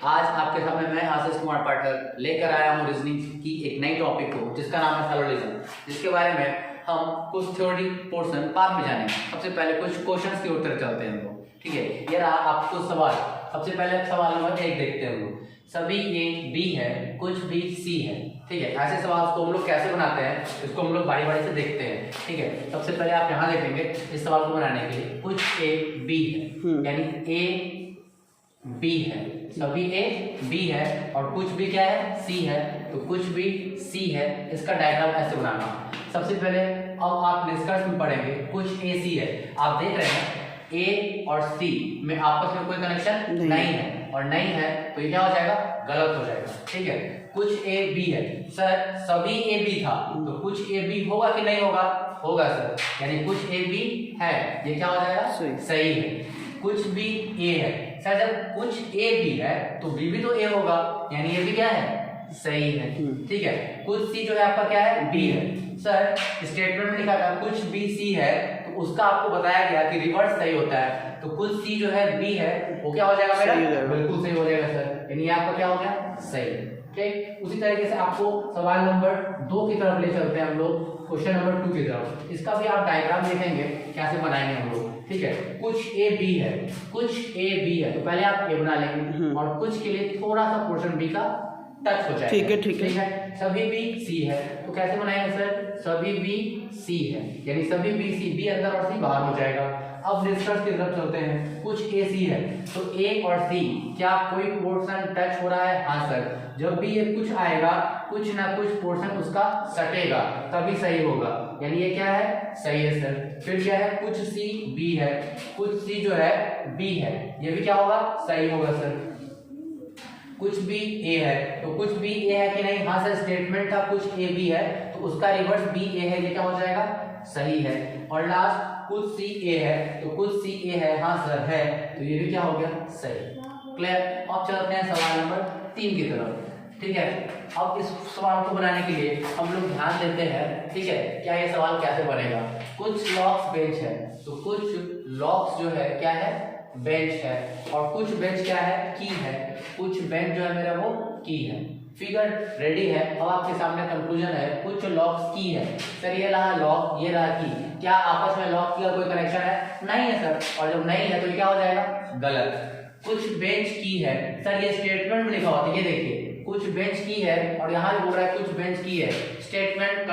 आज आपके सामने मैं आशीष कुमार पाठक लेकर आया हूँ रीजनिंग की एक नई टॉपिक को जिसका नाम है सैलोलिज्म, जिसके बारे में हम कुछ थ्योरी पोर्शन बाद में जानेंगे। सबसे पहले कुछ क्वेश्चंस की उत्तर चलते हैं हम लोग, ठीक है। ये रहा आपको सवाल। सबसे पहले सवाल नंबर 1 देखते हैं हम लोग। सभी ए बी है, कुछ भी सी है, ठीक है। ऐसे सवाल को हम लोग कैसे बनाते हैं इसको हम लोग बारी बारी से देखते हैं, ठीक है। सबसे पहले आप यहाँ देखेंगे इस सवाल को बनाने के लिए कुछ ए बी है, यानी ए बी है, सभी ए बी है और कुछ भी क्या है सी है, तो कुछ भी सी है। इसका डायग्राम ऐसे बनाना। सबसे पहले अब आप निष्कर्ष में पढ़ेंगे कुछ ए सी है। आप देख रहे हैं ए और सी में आपस में कोई कनेक्शन नहीं है और नहीं है तो ये क्या हो जाएगा, गलत हो जाएगा, ठीक है। कुछ ए बी है, सर सभी ए बी था तो कुछ ए बी होगा कि नहीं होगा, होगा सर, यानी कुछ ए बी है, ये क्या हो जाएगा, सही है। कुछ भी ए है, सर जब कुछ ए बी है तो बी भी तो ए होगा, यानी ये भी क्या है, सही है, ठीक है। कुछ सी जो है आपका क्या है, बी है। सर स्टेटमेंट में लिखा था कुछ बी सी है तो उसका आपको बताया गया कि रिवर्स सही होता है, तो कुछ सी जो है बी है वो क्या हो जाएगा मेरा, बिल्कुल सही हो जाएगा सर, यानी आपका क्या हो गया, सही, ठीक। उसी तरीके से आपको सवाल नंबर 2 की तरफ ले चलते हैं हम लोग, क्वेश्चन नंबर 2 की तरफ। इसका भी आप डायग्राम देखेंगे कैसे बनाएंगे हम लोग, ठीक है। कुछ ए बी है, कुछ ए बी है तो पहले आप ए बना लेंगे और कुछ के लिए थोड़ा सा पोर्शन बी का टच हो जाएगा, ठीक है, ठीक है। सभी बी सी है तो कैसे बनाएंगे सर, सभी बी सी है, यानी सभी बी सी, बी अंदर और सी बाहर हो जाएगा। अब निष्कर्ष की तरफ चलते हैं। कुछ ए सी है तो ए और सी क्या कोई पोर्शन टच हो रहा है, हाँ सर। जब भी ये कुछ आएगा कुछ ना कुछ पोर्शन उसका सटेगा तभी सही होगा, यानी ये क्या है, सही है सर। फिर क्या है, कुछ सी बी है, कुछ सी जो है बी है, ये भी क्या होगा, सही होगा सर। कुछ भी ए है तो कुछ भी ए है कि नहीं, हाँ सर। स्टेटमेंट था कुछ ए बी है तो उसका रिवर्स बी ए है, ये क्या हो जाएगा, सही है। और लास्ट कुछ सी ए है तो कुछ सी ए है, हाँ सर है, तो ये भी क्या हो गया, सही। क्लियर। अब चलते हैं सवाल नंबर 3 की तरफ, ठीक है। अब इस सवाल को बनाने के लिए हम लोग ध्यान देते हैं, ठीक है, क्या ये सवाल कैसे बनेगा। कुछ लॉक्स बेंच है तो कुछ लॉक्स जो है क्या है, बेंच है, और कुछ बेंच क्या है, की है। कुछ बेंच जो है मेरा वो की है। फिगर रेडी है। अब आपके सामने कंक्लूजन है, कुछ लॉक्स की है। सर ये रहा लॉक, ये रहा की, क्या आपस में लॉक की का कोई कनेक्शन है, नहीं है सर, और जब नहीं है तो क्या हो जाएगा, गलत। कुछ बेंच की है, सर ये स्टेटमेंट में लिखा होता है, ये देखिए कुछ बेंच की है और यहाँ भी बोल रहा है कुछ बेंच की है। स्टेटमेंट